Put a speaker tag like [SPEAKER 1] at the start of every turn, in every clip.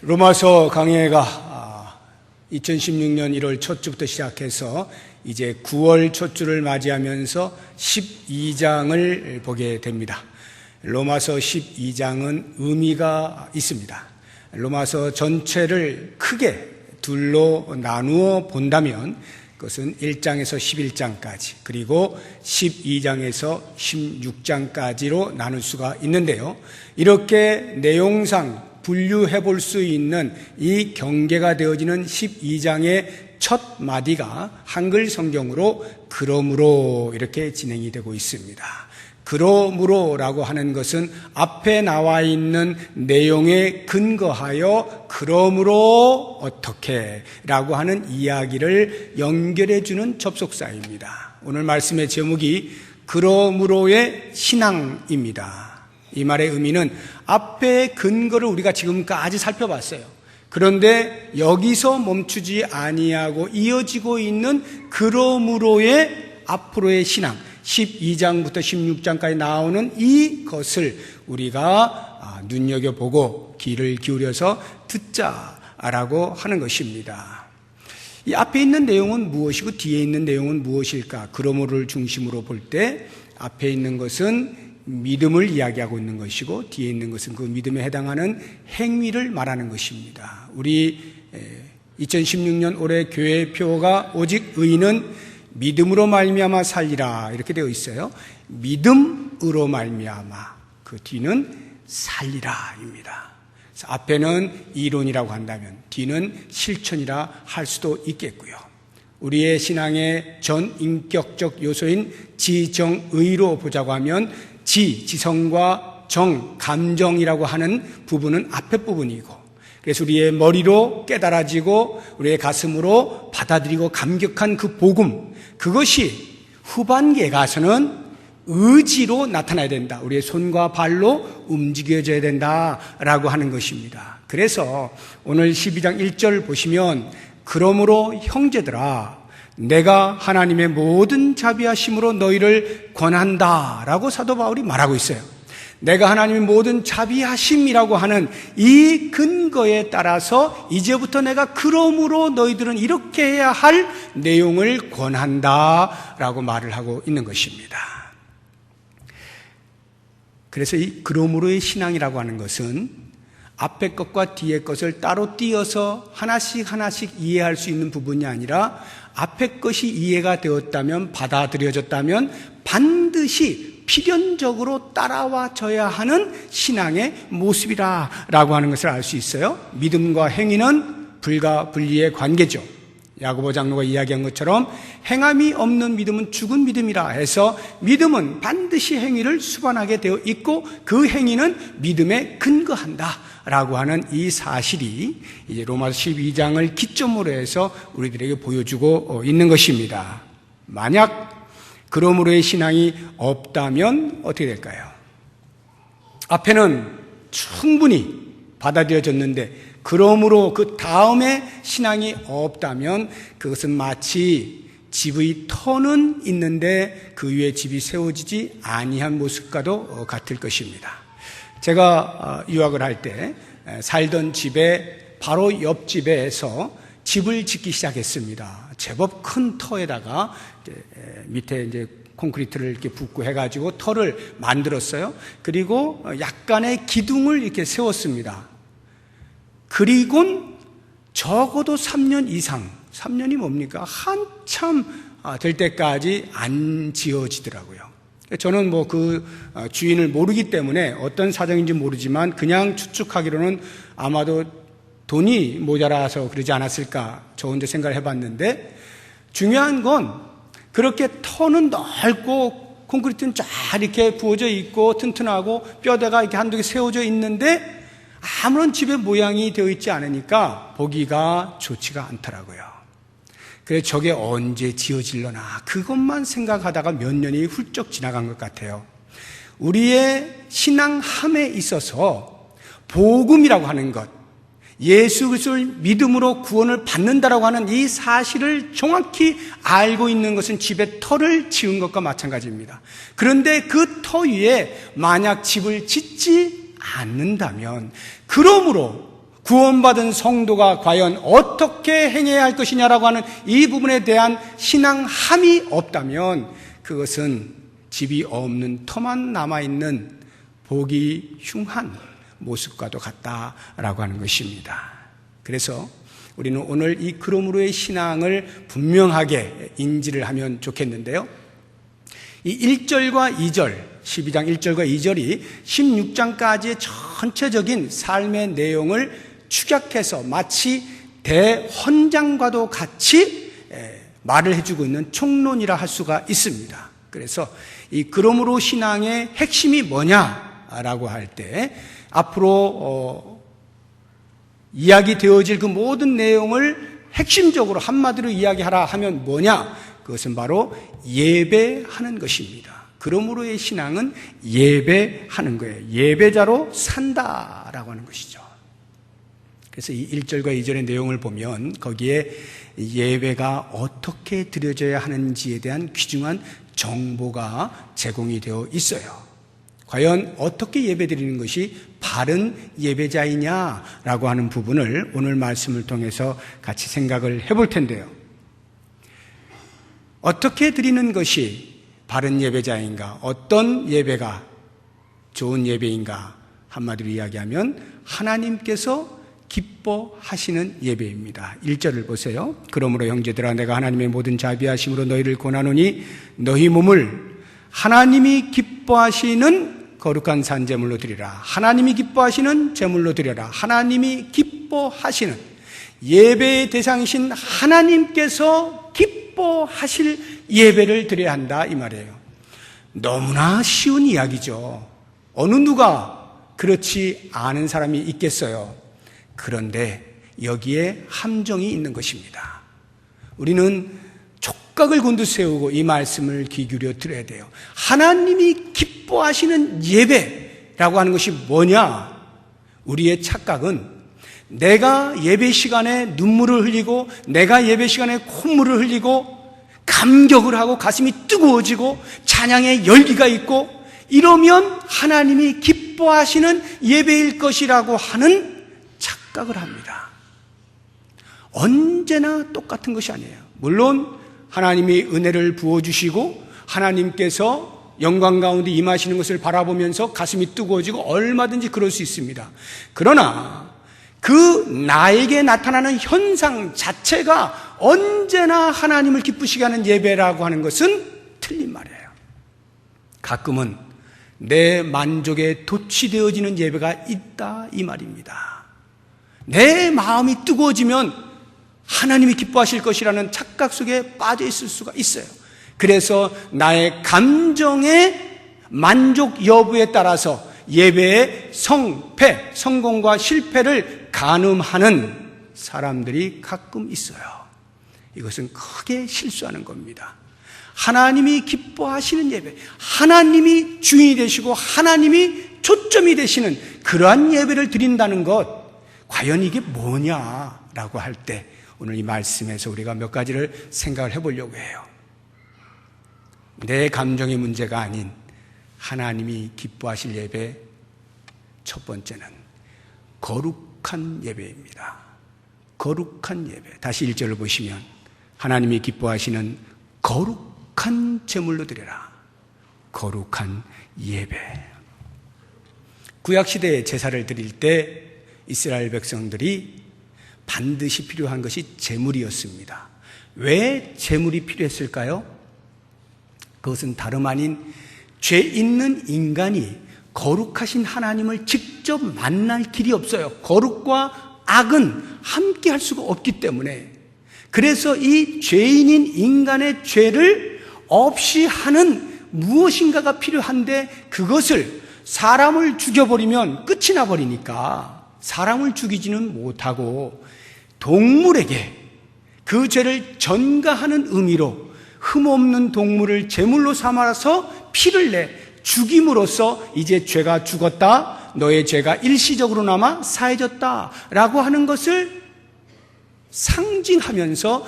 [SPEAKER 1] 로마서 강해가 2016년 1월 첫 주부터 시작해서 이제 9월 첫 주를 맞이하면서 12장을 보게 됩니다. 로마서 12장은 의미가 있습니다. 로마서 전체를 크게 둘로 나누어 본다면 그것은 1장에서 11장까지 그리고 12장에서 16장까지로 나눌 수가 있는데요. 이렇게 내용상 분류해 볼 수 있는 이 경계가 되어지는 12장의 첫 마디가 한글 성경으로 그러므로 이렇게 진행이 되고 있습니다. 그러므로라고 하는 것은 앞에 나와 있는 내용에 근거하여 그러므로 어떻게 라고 하는 이야기를 연결해 주는 접속사입니다. 오늘 말씀의 제목이 그러므로의 신앙입니다. 이 말의 의미는 앞에 근거를 우리가 지금까지 살펴봤어요. 그런데 여기서 멈추지 아니하고 이어지고 있는 그러므로의 앞으로의 신앙 12장부터 16장까지 나오는 이것을 우리가 눈여겨보고 귀를 기울여서 듣자라고 하는 것입니다. 이 앞에 있는 내용은 무엇이고 뒤에 있는 내용은 무엇일까? 그러므로를 중심으로 볼 때 앞에 있는 것은 믿음을 이야기하고 있는 것이고 뒤에 있는 것은 그 믿음에 해당하는 행위를 말하는 것입니다. 우리 2016년 올해 교회의 표가 오직 의인은 믿음으로 말미암아 살리라 이렇게 되어 있어요. 믿음으로 말미암아 그 뒤는 살리라입니다. 그래서 앞에는 이론이라고 한다면 뒤는 실천이라 할 수도 있겠고요. 우리의 신앙의 전인격적 요소인 지정의로 보자고 하면 지성과 정, 감정이라고 하는 부분은 앞에 부분이고 그래서 우리의 머리로 깨달아지고 우리의 가슴으로 받아들이고 감격한 그 복음 그것이 후반기에 가서는 의지로 나타나야 된다. 우리의 손과 발로 움직여져야 된다라고 하는 것입니다. 그래서 오늘 12장 1절 보시면 그러므로 형제들아 내가 하나님의 모든 자비하심으로 너희를 권한다라고 사도 바울이 말하고 있어요. 내가 하나님의 모든 자비하심이라고 하는 이 근거에 따라서 이제부터 내가 그러므로 너희들은 이렇게 해야 할 내용을 권한다라고 말을 하고 있는 것입니다. 그래서 이 그러므로의 신앙이라고 하는 것은 앞에 것과 뒤에 것을 따로 띄어서 하나씩 이해할 수 있는 부분이 아니라 앞에 것이 이해가 되었다면 받아들여졌다면 반드시 필연적으로 따라와져야 하는 신앙의 모습이라고 하는 것을 알 수 있어요. 믿음과 행위는 불가 분리의 관계죠. 야고보 장로가 이야기한 것처럼 행함이 없는 믿음은 죽은 믿음이라 해서 믿음은 반드시 행위를 수반하게 되어 있고 그 행위는 믿음에 근거한다 라고 하는 이 사실이 이제 로마서 12장을 기점으로 해서 우리들에게 보여주고 있는 것입니다. 만약 그러므로의 신앙이 없다면 어떻게 될까요? 앞에는 충분히 받아들여졌는데 그러므로 그 다음에 신앙이 없다면 그것은 마치 집의 터는 있는데 그 위에 집이 세워지지 아니한 모습과도 같을 것입니다. 제가 유학을 할 때 살던 집에 바로 옆집에서 집을 짓기 시작했습니다. 제법 큰 터에다가 밑에 이제 콘크리트를 이렇게 붓고 해가지고 터를 만들었어요. 그리고 약간의 기둥을 이렇게 세웠습니다. 그리곤 적어도 3년 이상, 3년이 뭡니까? 한참 될 때까지 안 지어지더라고요. 저는 뭐 그 주인을 모르기 때문에 어떤 사정인지 모르지만 그냥 추측하기로는 아마도 돈이 모자라서 그러지 않았을까 저 혼자 생각을 해봤는데 중요한 건 그렇게 터는 넓고 콘크리트는 쫙 이렇게 부어져 있고 튼튼하고 뼈대가 이렇게 한두 개 세워져 있는데 아무런 집의 모양이 되어 있지 않으니까 보기가 좋지가 않더라고요. 그래서 저게 언제 지어질려나 그것만 생각하다가 몇 년이 훌쩍 지나간 것 같아요. 우리의 신앙함에 있어서 복음이라고 하는 것, 예수 그리스도를 믿음으로 구원을 받는다라고 하는 이 사실을 정확히 알고 있는 것은 집에 터를 지은 것과 마찬가지입니다. 그런데 그 터 위에 만약 집을 짓지 않는다면 그러므로 구원받은 성도가 과연 어떻게 행해야 할 것이냐라고 하는 이 부분에 대한 신앙함이 없다면 그것은 집이 없는 터만 남아있는 보기 흉한 모습과도 같다라고 하는 것입니다. 그래서 우리는 오늘 이 그러므로의 신앙을 분명하게 인지를 하면 좋겠는데요. 이 1절과 2절, 12장 1절과 2절이 16장까지의 전체적인 삶의 내용을 축약해서 마치 대헌장과도 같이 말을 해주고 있는 총론이라 할 수가 있습니다. 그래서 이 그러므로 신앙의 핵심이 뭐냐라고 할 때 앞으로 이야기되어질 그 모든 내용을 핵심적으로 한마디로 이야기하라 하면 뭐냐? 그것은 바로 예배하는 것입니다. 그러므로의 신앙은 예배하는 거예요. 예배자로 산다라고 하는 것이죠. 그래서 이 1절과 2절의 내용을 보면 거기에 예배가 어떻게 드려져야 하는지에 대한 귀중한 정보가 제공이 되어 있어요. 과연 어떻게 예배드리는 것이 바른 예배자이냐라고 하는 부분을 오늘 말씀을 통해서 같이 생각을 해볼 텐데요. 어떻게 드리는 것이 바른 예배자인가? 어떤 예배가 좋은 예배인가? 한마디로 이야기하면 하나님께서 기뻐하시는 예배입니다. 1절을 보세요. 그러므로 형제들아 내가 하나님의 모든 자비하심으로 너희를 권하노니 너희 몸을 하나님이 기뻐하시는 거룩한 산제물로 드리라. 하나님이 기뻐하시는 제물로 드려라. 하나님이 기뻐하시는 예배의 대상이신 하나님께서 기뻐하실 예배를 드려야 한다 이 말이에요. 너무나 쉬운 이야기죠. 어느 누가 그렇지 않은 사람이 있겠어요. 그런데 여기에 함정이 있는 것입니다. 우리는 촉각을 곤두세우고 이 말씀을 귀 기울여 들어야 돼요. 하나님이 기뻐하시는 예배라고 하는 것이 뭐냐? 우리의 착각은 내가 예배 시간에 눈물을 흘리고 내가 예배 시간에 콧물을 흘리고 감격을 하고 가슴이 뜨거워지고 찬양의 열기가 있고 이러면 하나님이 기뻐하시는 예배일 것이라고 하는 착각을 합니다. 언제나 똑같은 것이 아니에요. 물론 하나님이 은혜를 부어주시고 하나님께서 영광 가운데 임하시는 것을 바라보면서 가슴이 뜨거워지고 얼마든지 그럴 수 있습니다. 그러나 그 나에게 나타나는 현상 자체가 언제나 하나님을 기쁘시게 하는 예배라고 하는 것은 틀린 말이에요. 가끔은 내 만족에 도취되어지는 예배가 있다 이 말입니다. 내 마음이 뜨거워지면 하나님이 기뻐하실 것이라는 착각 속에 빠져 있을 수가 있어요. 그래서 나의 감정의 만족 여부에 따라서 예배의 성패, 성공과 실패를 가늠하는 사람들이 가끔 있어요. 이것은 크게 실수하는 겁니다. 하나님이 기뻐하시는 예배, 하나님이 주인이 되시고 하나님이 초점이 되시는 그러한 예배를 드린다는 것, 과연 이게 뭐냐라고 할 때 오늘 이 말씀에서 우리가 몇 가지를 생각을 해보려고 해요. 내 감정의 문제가 아닌 하나님이 기뻐하실 예배, 첫 번째는 거룩한 예배입니다. 거룩한 예배. 다시 1절을 보시면 하나님이 기뻐하시는 거룩한 제물로 드려라. 거룩한 예배. 구약시대에 제사를 드릴 때 이스라엘 백성들이 반드시 필요한 것이 제물이었습니다. 왜 제물이 필요했을까요? 그것은 다름 아닌 죄 있는 인간이 거룩하신 하나님을 직접 만날 길이 없어요. 거룩과 악은 함께 할 수가 없기 때문에. 그래서 이 죄인인 인간의 죄를 없이 하는 무엇인가가 필요한데 그것을 사람을 죽여버리면 끝이 나버리니까 사람을 죽이지는 못하고 동물에게 그 죄를 전가하는 의미로 흠없는 동물을 제물로 삼아서 피를 내 죽임으로써 이제 죄가 죽었다, 너의 죄가 일시적으로나마 사해졌다 라고 하는 것을 상징하면서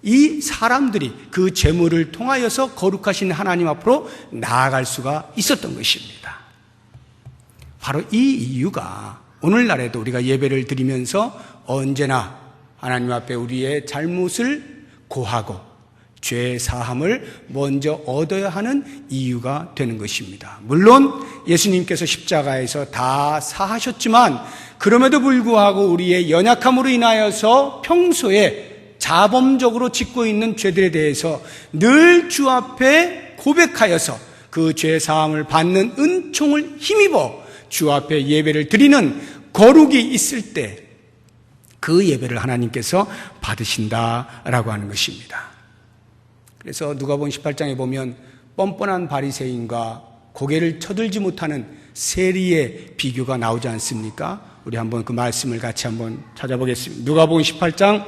[SPEAKER 1] 이 사람들이 그 제물을 통하여서 거룩하신 하나님 앞으로 나아갈 수가 있었던 것입니다. 바로 이 이유가 오늘날에도 우리가 예배를 드리면서 언제나 하나님 앞에 우리의 잘못을 고하고 죄 사함을 먼저 얻어야 하는 이유가 되는 것입니다. 물론 예수님께서 십자가에서 다 사하셨지만 그럼에도 불구하고 우리의 연약함으로 인하여서 평소에 자범적으로 짓고 있는 죄들에 대해서 늘 주 앞에 고백하여서 그 죄 사함을 받는 은총을 힘입어 주 앞에 예배를 드리는 거룩이 있을 때 그 예배를 하나님께서 받으신다라고 하는 것입니다. 그래서 누가복음 18장에 보면 뻔뻔한 바리새인과 고개를 쳐들지 못하는 세리의 비교가 나오지 않습니까? 우리 한번 그 말씀을 같이 한번 찾아보겠습니다. 누가복음 18장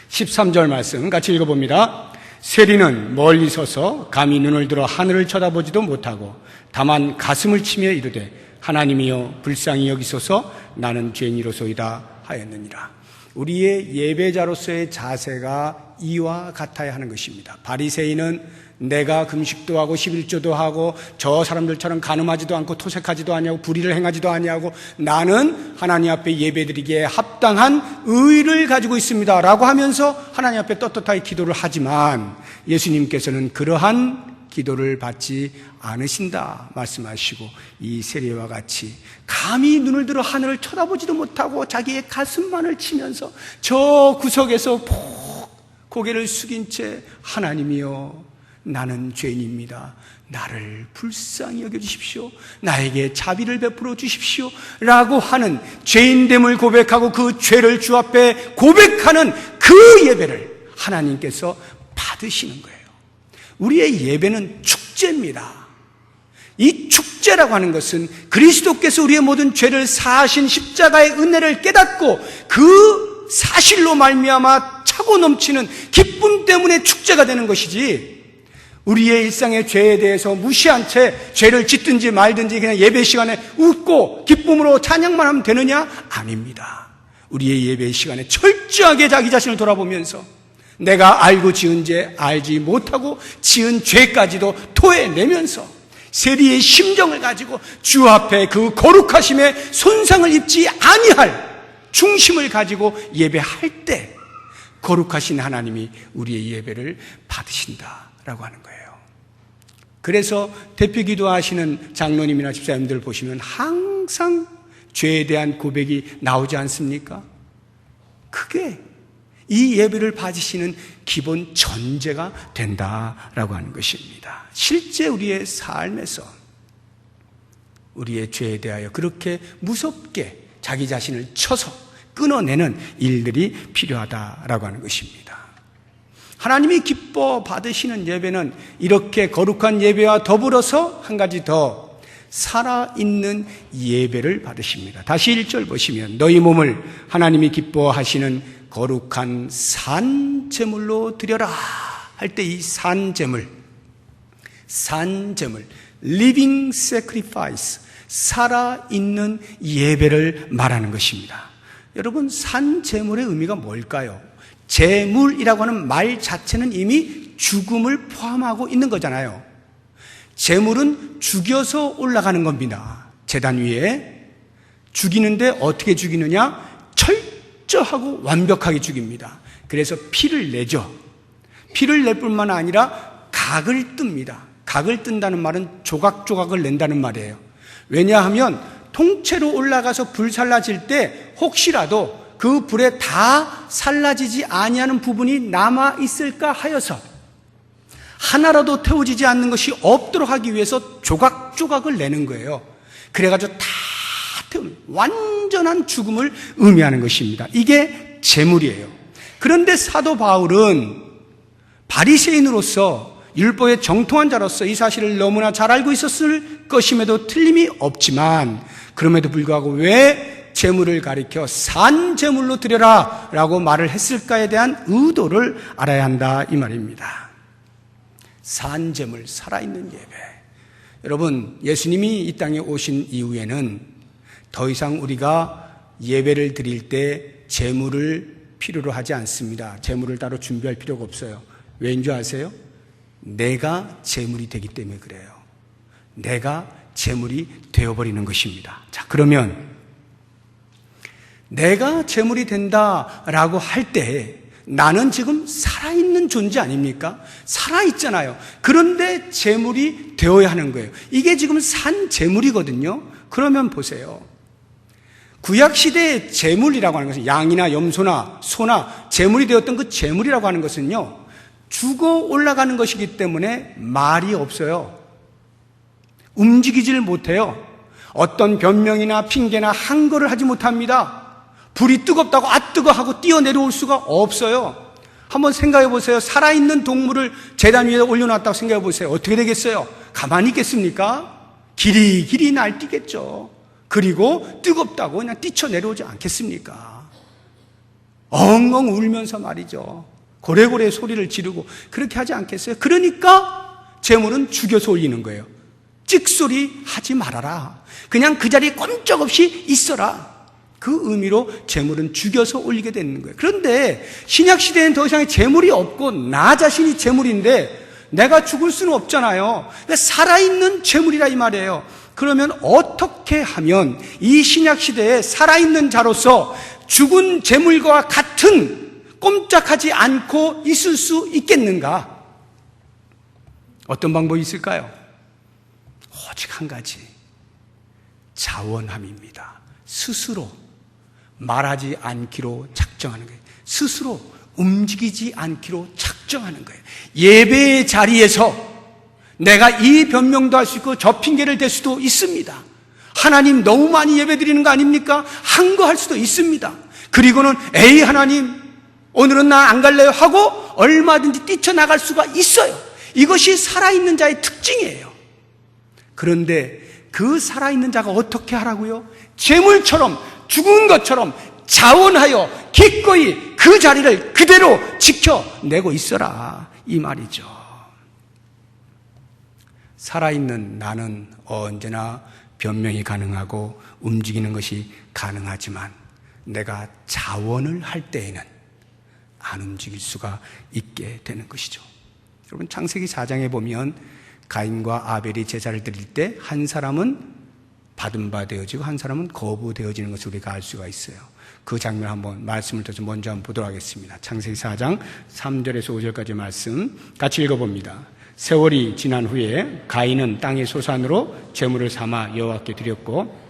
[SPEAKER 1] 13절 말씀 같이 읽어봅니다. 세리는 멀리 서서 감히 눈을 들어 하늘을 쳐다보지도 못하고 다만 가슴을 치며 이르되 하나님이여 불쌍히 여기소서 나는 죄인이로소이다 하였느니라. 우리의 예배자로서의 자세가 이와 같아야 하는 것입니다. 바리새인은 내가 금식도 하고 11조도 하고 저 사람들처럼 간음하지도 않고 토색하지도 아니하고 불의를 행하지도 아니하고 나는 하나님 앞에 예배드리기에 합당한 의를 가지고 있습니다 라고 하면서 하나님 앞에 떳떳하게 기도를 하지만 예수님께서는 그러한 기도를 받지 않으신다 말씀하시고 이 세리와 같이 감히 눈을 들어 하늘을 쳐다보지도 못하고 자기의 가슴만을 치면서 저 구석에서 푹 고개를 숙인 채 하나님이여 나는 죄인입니다. 나를 불쌍히 여겨주십시오. 나에게 자비를 베풀어 주십시오. 라고 하는 죄인됨을 고백하고 그 죄를 주 앞에 고백하는 그 예배를 하나님께서 받으시는 거예요. 우리의 예배는 축제입니다. 이 축제라고 하는 것은 그리스도께서 우리의 모든 죄를 사하신 십자가의 은혜를 깨닫고 그 사실로 말미암아 차고 넘치는 기쁨 때문에 축제가 되는 것이지 우리의 일상의 죄에 대해서 무시한 채 죄를 짓든지 말든지 그냥 예배 시간에 웃고 기쁨으로 찬양만 하면 되느냐? 아닙니다. 우리의 예배 시간에 철저하게 자기 자신을 돌아보면서 내가 알고 지은 죄, 알지 못하고 지은 죄까지도 토해내면서 세리의 심정을 가지고 주 앞에 그 거룩하심에 손상을 입지 아니할 중심을 가지고 예배할 때 거룩하신 하나님이 우리의 예배를 받으신다라고 하는 거예요. 그래서 대표 기도하시는 장로님이나 집사님들 보시면 항상 죄에 대한 고백이 나오지 않습니까? 그게 이 예배를 받으시는 기본 전제가 된다라고 하는 것입니다. 실제 우리의 삶에서 우리의 죄에 대하여 그렇게 무섭게 자기 자신을 쳐서 끊어내는 일들이 필요하다라고 하는 것입니다. 하나님이 기뻐 받으시는 예배는 이렇게 거룩한 예배와 더불어서 한 가지 더 살아있는 예배를 받으십니다. 다시 1절 보시면 너희 몸을 하나님이 기뻐하시는 거룩한 산제물로 드려라 할 때 이 산제물 living sacrifice 살아있는 예배를 말하는 것입니다. 여러분 산제물의 의미가 뭘까요? 제물이라고 하는 말 자체는 이미 죽음을 포함하고 있는 거잖아요. 제물은 죽여서 올라가는 겁니다. 제단 위에 죽이는데 어떻게 죽이느냐? 철저하고 완벽하게 죽입니다. 그래서 피를 내죠. 피를 낼 뿐만 아니라 각을 뜹니다. 각을 뜬다는 말은 조각조각을 낸다는 말이에요. 왜냐하면 통째로 올라가서 불살라질 때 혹시라도 그 불에 다 살라지지 아니하는 부분이 남아 있을까 하여서 하나라도 태워지지 않는 것이 없도록 하기 위해서 조각조각을 내는 거예요. 그래가지고 다 태우는 완전한 죽음을 의미하는 것입니다. 이게 제물이에요. 그런데 사도 바울은 바리새인으로서 율법의 정통한 자로서 이 사실을 너무나 잘 알고 있었을 것임에도 틀림이 없지만 그럼에도 불구하고 왜 제물을 가리켜 산제물로 드려라 라고 말을 했을까에 대한 의도를 알아야 한다 이 말입니다. 산제물, 살아있는 예배. 여러분, 예수님이 이 땅에 오신 이후에는 더 이상 우리가 예배를 드릴 때 제물을 필요로 하지 않습니다. 제물을 따로 준비할 필요가 없어요. 왜인 줄 아세요? 내가 제물이 되기 때문에 그래요. 내가 제물이 되어버리는 것입니다. 자, 그러면 내가 재물이 된다라고 할 때 나는 지금 살아있는 존재 아닙니까? 살아있잖아요. 그런데 재물이 되어야 하는 거예요. 이게 지금 산 재물이거든요. 그러면 보세요. 구약시대의 재물이라고 하는 것은 양이나 염소나 소나 재물이 되었던 그 재물이라고 하는 것은요, 죽어 올라가는 것이기 때문에 말이 없어요. 움직이질 못해요. 어떤 변명이나 핑계나 한거를 하지 못합니다. 불이 뜨겁다고 뜨거 하고 뛰어내려올 수가 없어요. 한번 생각해 보세요. 살아있는 동물을 제단 위에 올려놨다고 생각해 보세요. 어떻게 되겠어요? 가만히 있겠습니까? 길이길이 날뛰겠죠. 그리고 뜨겁다고 그냥 뛰쳐내려오지 않겠습니까? 엉엉 울면서 말이죠. 고래고래 소리를 지르고 그렇게 하지 않겠어요? 그러니까 재물은 죽여서 올리는 거예요. 찍소리 하지 말아라. 그냥 그 자리에 꼼짝없이 있어라. 그 의미로 재물은 죽여서 올리게 되는 거예요. 그런데 신약시대에는 더 이상의 재물이 없고 나 자신이 재물인데 내가 죽을 수는 없잖아요. 살아있는 재물이라 이 말이에요. 그러면 어떻게 하면 이 신약시대에 살아있는 자로서 죽은 재물과 같은 꼼짝하지 않고 있을 수 있겠는가? 어떤 방법이 있을까요? 오직 한 가지, 자원함입니다. 스스로 말하지 않기로 작정하는 거예요. 스스로 움직이지 않기로 작정하는 거예요. 예배의 자리에서 내가 이 변명도 할 수 있고 저 핑계를 댈 수도 있습니다. 하나님 너무 많이 예배 드리는 거 아닙니까? 한 거 할 수도 있습니다. 그리고는 에이 하나님 오늘은 나 안 갈래요 하고 얼마든지 뛰쳐나갈 수가 있어요. 이것이 살아있는 자의 특징이에요. 그런데 그 살아있는 자가 어떻게 하라고요? 재물처럼 죽은 것처럼 자원하여 기꺼이 그 자리를 그대로 지켜내고 있어라 이 말이죠. 살아있는 나는 언제나 변명이 가능하고 움직이는 것이 가능하지만 내가 자원을 할 때에는 안 움직일 수가 있게 되는 것이죠. 여러분 창세기 4장에 보면 가인과 아벨이 제사를 드릴 때 한 사람은 받은 바 되어지고 한 사람은 거부되어지는 것을 우리가 알 수가 있어요. 그 장면 한번 말씀을 더 먼저 한번 보도록 하겠습니다. 창세기 4장 3절에서 5절까지 말씀 같이 읽어봅니다. 세월이 지난 후에 가인은 땅의 소산으로 제물을 삼아 여호와께 드렸고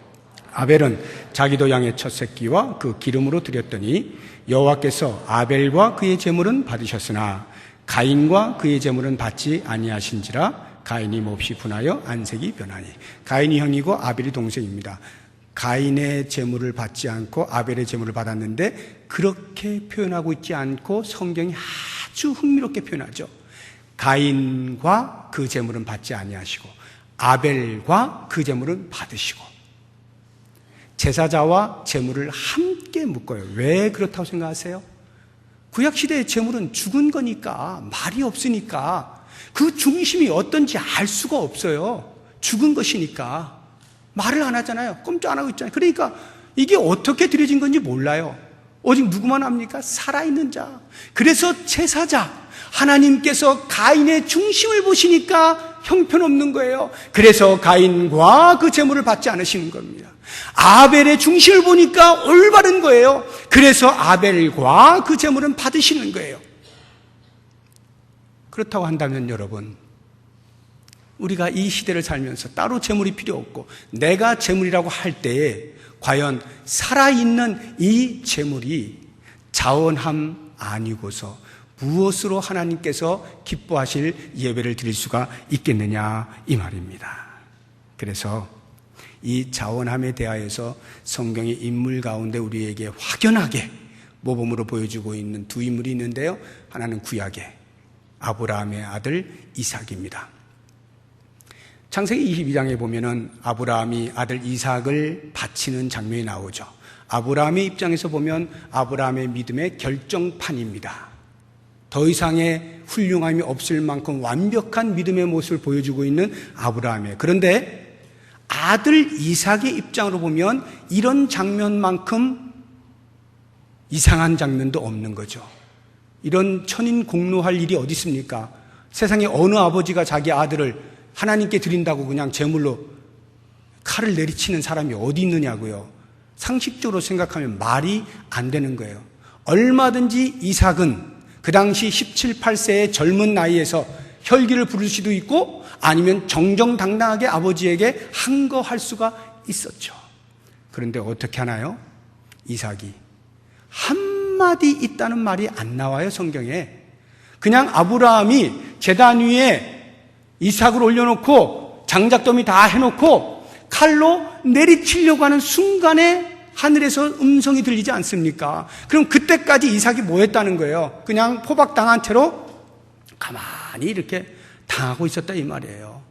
[SPEAKER 1] 아벨은 자기도 양의 첫 새끼와 그 기름으로 드렸더니 여호와께서 아벨과 그의 제물은 받으셨으나 가인과 그의 제물은 받지 아니하신지라 가인이 몹시 분하여 안색이 변하니. 가인이 형이고 아벨이 동생입니다. 가인의 제물을 받지 않고 아벨의 제물을 받았는데 그렇게 표현하고 있지 않고 성경이 아주 흥미롭게 표현하죠. 가인과 그 제물은 받지 아니하시고 아벨과 그 제물은 받으시고 제사자와 제물을 함께 묶어요. 왜 그렇다고 생각하세요? 구약시대의 제물은 죽은 거니까 말이 없으니까 그 중심이 어떤지 알 수가 없어요. 죽은 것이니까 말을 안 하잖아요. 꼼짝 안 하고 있잖아요. 그러니까 이게 어떻게 드려진 건지 몰라요. 오직 누구만 압니까? 살아있는 자. 그래서 제사자 하나님께서 가인의 중심을 보시니까 형편없는 거예요. 그래서 가인과 그 제물을 받지 않으시는 겁니다. 아벨의 중심을 보니까 올바른 거예요. 그래서 아벨과 그 제물은 받으시는 거예요. 그렇다고 한다면 여러분, 우리가 이 시대를 살면서 따로 제물이 필요 없고 내가 제물이라고 할 때에 과연 살아있는 이 제물이 자원함 아니고서 무엇으로 하나님께서 기뻐하실 예배를 드릴 수가 있겠느냐 이 말입니다. 그래서 이 자원함에 대하여서 성경의 인물 가운데 우리에게 확연하게 모범으로 보여주고 있는 두 인물이 있는데요. 하나는 구약의 아브라함의 아들 이삭입니다. 창세기 22장에 보면은 아브라함이 아들 이삭을 바치는 장면이 나오죠. 아브라함의 입장에서 보면 아브라함의 믿음의 결정판입니다. 더 이상의 훌륭함이 없을 만큼 완벽한 믿음의 모습을 보여주고 있는 아브라함이에요. 그런데 아들 이삭의 입장으로 보면 이런 장면만큼 이상한 장면도 없는 거죠. 이런 천인공노할 일이 어디 있습니까? 세상에 어느 아버지가 자기 아들을 하나님께 드린다고 그냥 제물로 칼을 내리치는 사람이 어디 있느냐고요. 상식적으로 생각하면 말이 안 되는 거예요. 얼마든지 이삭은 그 당시 17, 8세의 젊은 나이에서 혈기를 부를 수도 있고 아니면 정정당당하게 아버지에게 항거할 수가 있었죠. 그런데 어떻게 하나요? 이삭이 한마디 있다는 말이 안 나와요, 성경에. 그냥 아브라함이 제단 위에 이삭을 올려놓고 장작더미 다 해놓고 칼로 내리치려고 하는 순간에 하늘에서 음성이 들리지 않습니까? 그럼 그때까지 이삭이 뭐 했다는 거예요? 그냥 포박당한 채로 가만히 이렇게 당하고 있었다 이 말이에요.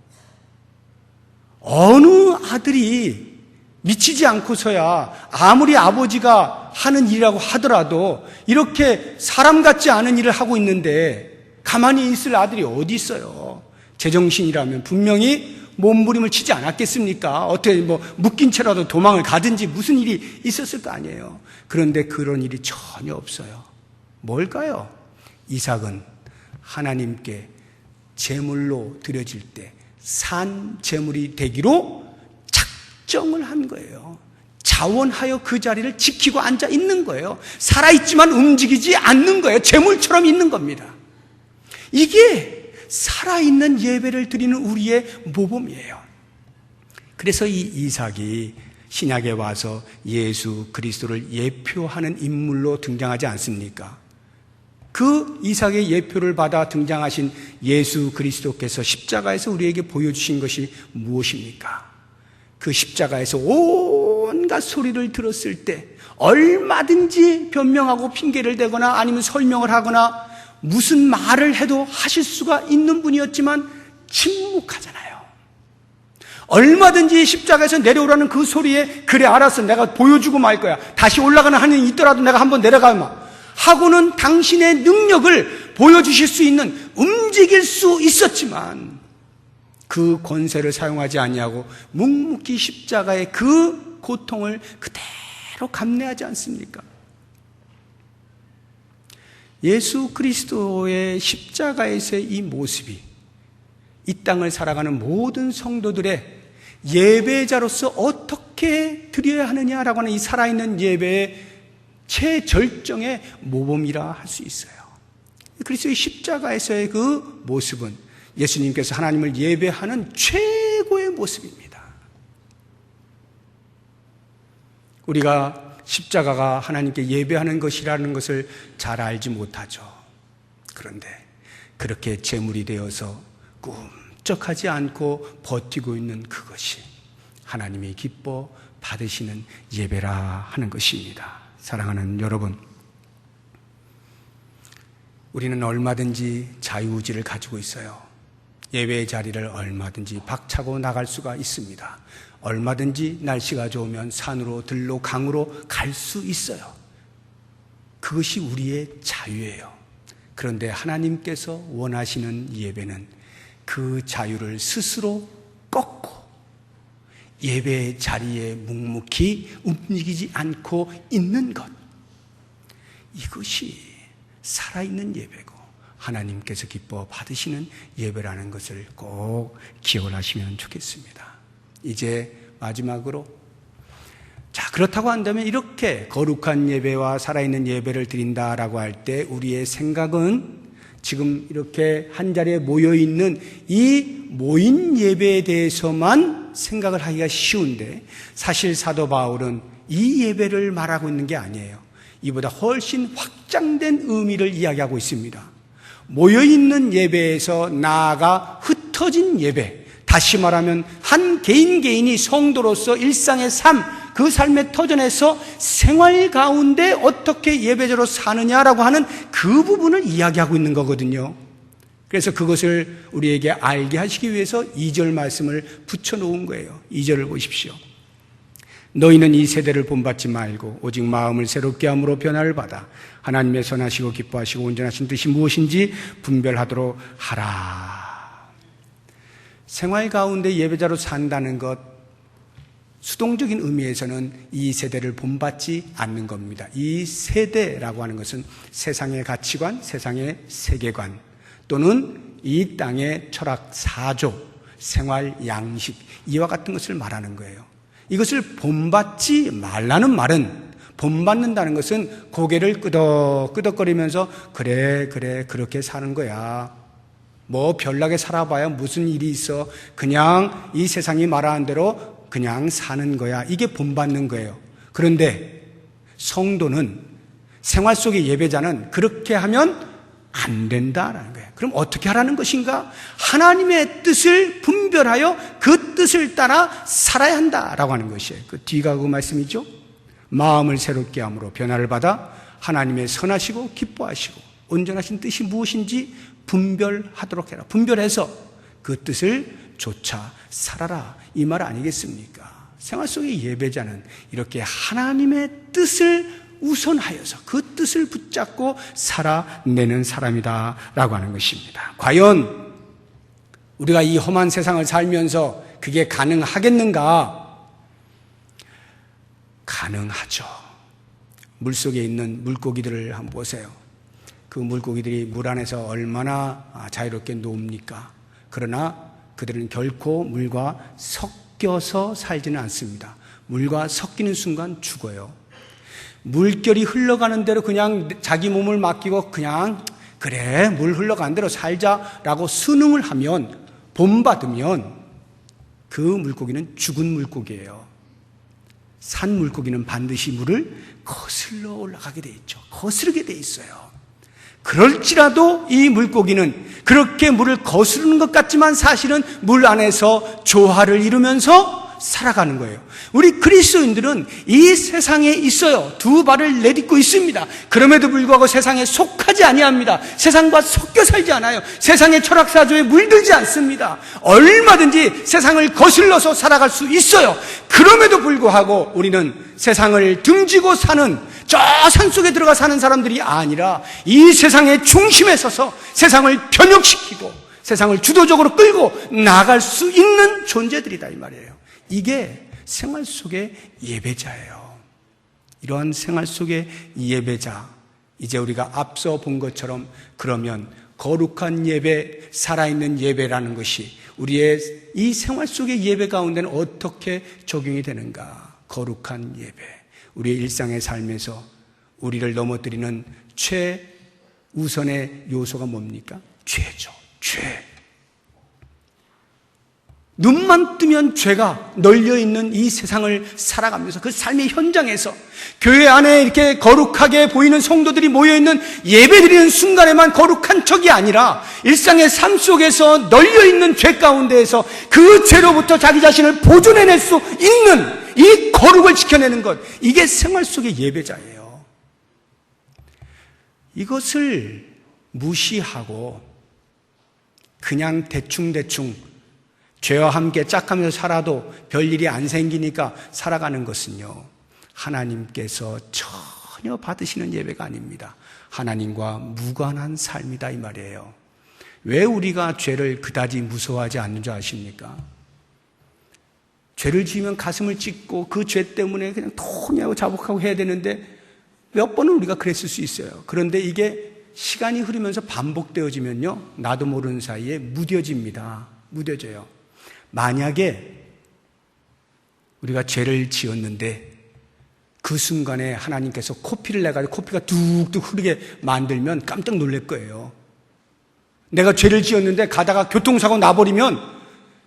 [SPEAKER 1] 어느 아들이 미치지 않고서야 아무리 아버지가 하는 일이라고 하더라도 이렇게 사람 같지 않은 일을 하고 있는데 가만히 있을 아들이 어디 있어요? 제정신이라면 분명히 몸부림을 치지 않았겠습니까? 어떻게 묶인 채라도 도망을 가든지 무슨 일이 있었을 거 아니에요. 그런데 그런 일이 전혀 없어요. 뭘까요? 이삭은 하나님께 제물로 드려질 때 산 제물이 되기로 작정을 한 거예요. 자원하여 그 자리를 지키고 앉아 있는 거예요. 살아있지만 움직이지 않는 거예요. 제물처럼 있는 겁니다. 이게 살아있는 예배를 드리는 우리의 모범이에요. 그래서 이 이삭이 신약에 와서 예수 그리스도를 예표하는 인물로 등장하지 않습니까? 그 이삭의 예표를 받아 등장하신 예수 그리스도께서 십자가에서 우리에게 보여주신 것이 무엇입니까? 그 십자가에서 온갖 소리를 들었을 때 얼마든지 변명하고 핑계를 대거나 아니면 설명을 하거나 무슨 말을 해도 하실 수가 있는 분이었지만 침묵하잖아요. 얼마든지 십자가에서 내려오라는 그 소리에 그래 알았어 내가 보여주고 말 거야. 다시 올라가는 하늘이 있더라도 내가 한번 내려가마 하고는 당신의 능력을 보여주실 수 있는 움직일 수 있었지만 그 권세를 사용하지 아니하고 묵묵히 십자가의 그 고통을 그대로 감내하지 않습니까? 예수 그리스도의 십자가에서의 이 모습이 이 땅을 살아가는 모든 성도들의 예배자로서 어떻게 드려야 하느냐라고 하는 이 살아있는 예배의 최절정의 모범이라 할 수 있어요. 그리스도의 십자가에서의 그 모습은 예수님께서 하나님을 예배하는 최고의 모습입니다. 우리가 십자가가 하나님께 예배하는 것이라는 것을 잘 알지 못하죠. 그런데 그렇게 제물이 되어서 꿈쩍하지 않고 버티고 있는 그것이 하나님이 기뻐 받으시는 예배라 하는 것입니다. 사랑하는 여러분, 우리는 얼마든지 자유의지를 가지고 있어요. 예배의 자리를 얼마든지 박차고 나갈 수가 있습니다. 얼마든지 날씨가 좋으면 산으로 들로 강으로 갈 수 있어요. 그것이 우리의 자유예요. 그런데 하나님께서 원하시는 예배는 그 자유를 스스로 꺾고 예배의 자리에 묵묵히 움직이지 않고 있는 것, 이것이 살아있는 예배고 하나님께서 기뻐 받으시는 예배라는 것을 꼭 기억을 하시면 좋겠습니다. 이제 마지막으로, 자, 그렇다고 한다면 이렇게 거룩한 예배와 살아있는 예배를 드린다라고 할 때 우리의 생각은 지금 이렇게 한 자리에 모여있는 이 모인 예배에 대해서만 생각을 하기가 쉬운데 사실 사도 바울은 이 예배를 말하고 있는 게 아니에요. 이보다 훨씬 확장된 의미를 이야기하고 있습니다. 모여있는 예배에서 나아가 흩어진 예배, 다시 말하면 한 개인이 성도로서 일상의 삶, 그 삶의 터전에서 생활 가운데 어떻게 예배자로 사느냐라고 하는 그 부분을 이야기하고 있는 거거든요. 그래서 그것을 우리에게 알게 하시기 위해서 2절 말씀을 붙여놓은 거예요. 2절을 보십시오. 너희는 이 세대를 본받지 말고 오직 마음을 새롭게 함으로 변화를 받아 하나님의 선하시고 기뻐하시고 온전하신 뜻이 무엇인지 분별하도록 하라. 생활 가운데 예배자로 산다는 것, 수동적인 의미에서는 이 세대를 본받지 않는 겁니다. 이 세대라고 하는 것은 세상의 가치관, 세상의 세계관 또는 이 땅의 철학 사조, 생활 양식, 이와 같은 것을 말하는 거예요. 이것을 본받지 말라는 말은, 본받는다는 것은 고개를 끄덕끄덕거리면서 그래 그렇게 사는 거야. 뭐 별나게 살아봐야 무슨 일이 있어. 그냥 이 세상이 말하는 대로 그냥 사는 거야. 이게 본받는 거예요. 그런데 성도는, 생활 속의 예배자는 그렇게 하면 안 된다라는 거예요. 그럼 어떻게 하라는 것인가? 하나님의 뜻을 분별하여 그 뜻을 따라 살아야 한다라고 하는 것이에요. 그 뒤가 그 말씀이죠. 마음을 새롭게 함으로 변화를 받아 하나님의 선하시고 기뻐하시고 온전하신 뜻이 무엇인지 분별하도록 해라. 분별해서 그 뜻을 쫓아 살아라. 이 말 아니겠습니까? 생활 속의 예배자는 이렇게 하나님의 뜻을 우선하여서 그 뜻을 붙잡고 살아내는 사람이다라고 하는 것입니다. 과연 우리가 이 험한 세상을 살면서 그게 가능하겠는가? 가능하죠. 물속에 있는 물고기들을 한번 보세요. 그 물고기들이 물 안에서 얼마나 자유롭게 놉니까? 그러나 그들은 결코 물과 섞여서 살지는 않습니다. 물과 섞이는 순간 죽어요. 물결이 흘러가는 대로 그냥 자기 몸을 맡기고 그냥 그래 물 흘러가는 대로 살자라고 순응을 하면, 본받으면 그 물고기는 죽은 물고기예요. 산 물고기는 반드시 물을 거슬러 올라가게 돼 있죠. 거스르게 돼 있어요. 그럴지라도 이 물고기는 그렇게 물을 거스르는 것 같지만 사실은 물 안에서 조화를 이루면서 살아가는 거예요. 우리 그리스도인들은 이 세상에 있어요. 두 발을 내딛고 있습니다. 그럼에도 불구하고 세상에 속하지 아니합니다. 세상과 섞여 살지 않아요. 세상의 철학사조에 물들지 않습니다. 얼마든지 세상을 거슬러서 살아갈 수 있어요. 그럼에도 불구하고 우리는 세상을 등지고 사는, 저 산속에 들어가 사는 사람들이 아니라 이 세상의 중심에 서서 세상을 변혁시키고 세상을 주도적으로 끌고 나갈 수 있는 존재들이다 이 말이에요. 이게 생활 속의 예배자예요. 이러한 생활 속의 예배자, 이제 우리가 앞서 본 것처럼 그러면 거룩한 예배, 살아있는 예배라는 것이 우리의 이 생활 속의 예배 가운데는 어떻게 적용이 되는가? 거룩한 예배, 우리의 일상의 삶에서 우리를 넘어뜨리는 최우선의 요소가 뭡니까? 죄죠. 죄. 눈만 뜨면 죄가 널려있는 이 세상을 살아가면서 그 삶의 현장에서 교회 안에 이렇게 거룩하게 보이는 성도들이 모여있는 예배드리는 순간에만 거룩한 척이 아니라 일상의 삶 속에서 널려있는 죄 가운데에서 그 죄로부터 자기 자신을 보존해낼 수 있는 이 거룩을 지켜내는 것, 이게 생활 속의 예배자예요. 이것을 무시하고 그냥 대충 죄와 함께 짝하면서 살아도 별일이 안 생기니까 살아가는 것은요, 하나님께서 전혀 받으시는 예배가 아닙니다. 하나님과 무관한 삶이다 이 말이에요. 왜 우리가 죄를 그다지 무서워하지 않는 줄 아십니까? 죄를 지으면 가슴을 찢고 그 죄 때문에 그냥 통하고 자복하고 해야 되는데 몇 번은 우리가 그랬을 수 있어요. 그런데 이게 시간이 흐르면서 반복되어지면요, 나도 모르는 사이에 무뎌집니다. 무뎌져요. 만약에 우리가 죄를 지었는데 그 순간에 하나님께서 코피를 내가지고 코피가 뚝뚝 흐르게 만들면 깜짝 놀랄 거예요. 내가 죄를 지었는데 가다가 교통사고 나버리면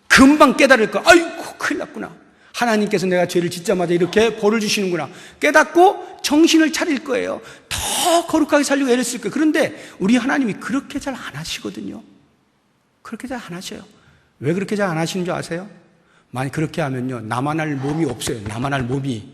[SPEAKER 1] 금방 깨달을 거야. 아이고 큰일 났구나. 하나님께서 내가 죄를 짓자마자 이렇게 벌을 주시는구나. 깨닫고 정신을 차릴 거예요. 더 거룩하게 살려고 애를 쓸 거예요. 그런데 우리 하나님이 그렇게 잘 안 하시거든요. 그렇게 잘 안 하셔요. 왜 그렇게 잘 안 하시는 줄 아세요? 만약 그렇게 하면요, 나만 할 몸이 없어요. 나만 할 몸이.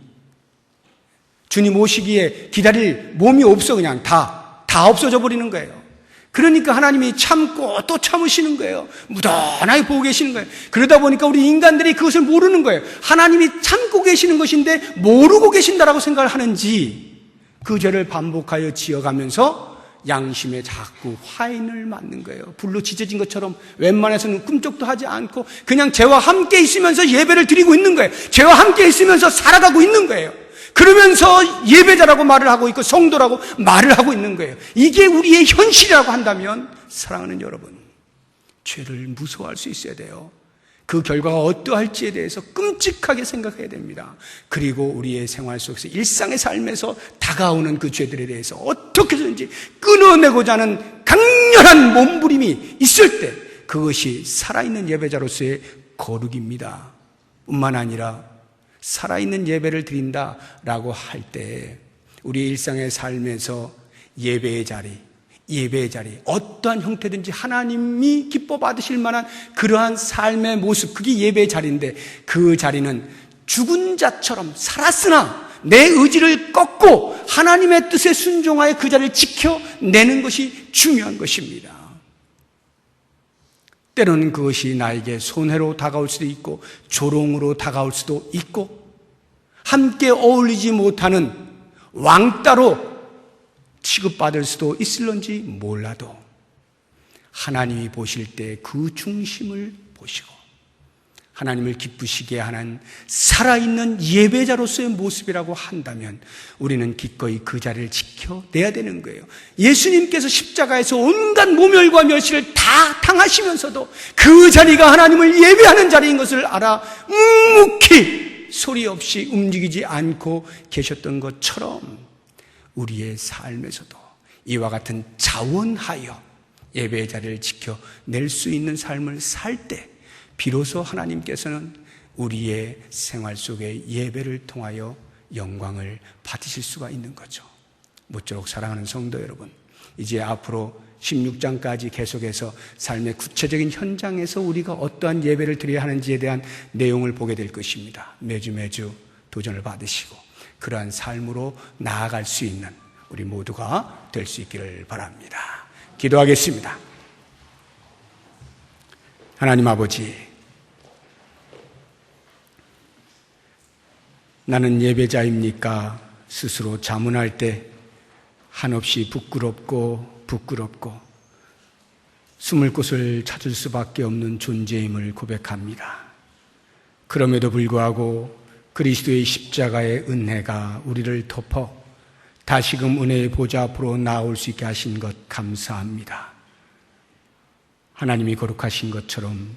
[SPEAKER 1] 주님 오시기에 기다릴 몸이 없어. 그냥 다 없어져 버리는 거예요. 그러니까 하나님이 참고 또 참으시는 거예요. 무던하게 보고 계시는 거예요. 그러다 보니까 우리 인간들이 그것을 모르는 거예요. 하나님이 참고 계시는 것인데 모르고 계신다라고 생각을 하는지 그 죄를 반복하여 지어가면서 양심에 자꾸 화인을 맞는 거예요. 불로 지져진 것처럼 웬만해서는 꿈쩍도 하지 않고 그냥 죄와 함께 있으면서 예배를 드리고 있는 거예요. 죄와 함께 있으면서 살아가고 있는 거예요. 그러면서 예배자라고 말을 하고 있고 성도라고 말을 하고 있는 거예요. 이게 우리의 현실이라고 한다면 사랑하는 여러분, 죄를 무서워할 수 있어야 돼요. 그 결과가 어떠할지에 대해서 끔찍하게 생각해야 됩니다. 그리고 우리의 생활 속에서 일상의 삶에서 다가오는 그 죄들에 대해서 어떻게든지 끊어내고자 하는 강렬한 몸부림이 있을 때 그것이 살아있는 예배자로서의 거룩입니다. 뿐만 아니라 살아있는 예배를 드린다라고 할 때 우리 일상의 삶에서 예배의 자리, 어떠한 형태든지 하나님이 기뻐 받으실 만한 그러한 삶의 모습, 그게 예배의 자리인데 그 자리는 죽은 자처럼 살았으나 내 의지를 꺾고 하나님의 뜻에 순종하여 그 자리를 지켜내는 것이 중요한 것입니다. 때로는 그것이 나에게 손해로 다가올 수도 있고 조롱으로 다가올 수도 있고 함께 어울리지 못하는 왕따로 취급받을 수도 있을런지 몰라도 하나님이 보실 때 그 중심을 보시고 하나님을 기쁘시게 하는 살아있는 예배자로서의 모습이라고 한다면 우리는 기꺼이 그 자리를 지켜내야 되는 거예요. 예수님께서 십자가에서 온갖 모멸과 멸시를 다 당하시면서도 그 자리가 하나님을 예배하는 자리인 것을 알아 묵묵히 소리 없이 움직이지 않고 계셨던 것처럼 우리의 삶에서도 이와 같은 자원하여 예배의 자리를 지켜낼 수 있는 삶을 살 때 비로소 하나님께서는 우리의 생활 속에 예배를 통하여 영광을 받으실 수가 있는 거죠. 모쪼록 사랑하는 성도 여러분, 이제 앞으로 16장까지 계속해서 삶의 구체적인 현장에서 우리가 어떠한 예배를 드려야 하는지에 대한 내용을 보게 될 것입니다. 매주 도전을 받으시고 그러한 삶으로 나아갈 수 있는 우리 모두가 될 수 있기를 바랍니다. 기도하겠습니다. 하나님 아버지, 나는 예배자입니까? 스스로 자문할 때 한없이 부끄럽고 숨을 곳을 찾을 수밖에 없는 존재임을 고백합니다. 그럼에도 불구하고 그리스도의 십자가의 은혜가 우리를 덮어 다시금 은혜의 보좌 앞으로 나올 수 있게 하신 것 감사합니다. 하나님이 거룩하신 것처럼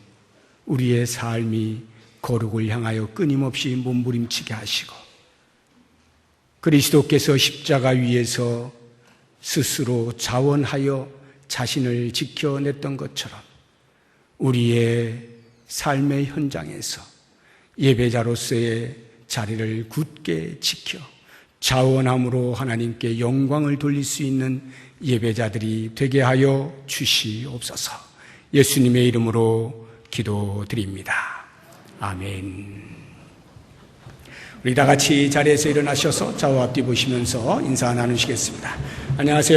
[SPEAKER 1] 우리의 삶이 거룩을 향하여 끊임없이 몸부림치게 하시고 그리스도께서 십자가 위에서 스스로 자원하여 자신을 지켜냈던 것처럼 우리의 삶의 현장에서 예배자로서의 자리를 굳게 지켜 자원함으로 하나님께 영광을 돌릴 수 있는 예배자들이 되게 하여 주시옵소서. 예수님의 이름으로 기도드립니다. 아멘. 우리 다 같이 자리에서 일어나셔서 좌우 앞뒤 보시면서 인사 나누시겠습니다. 안녕하세요.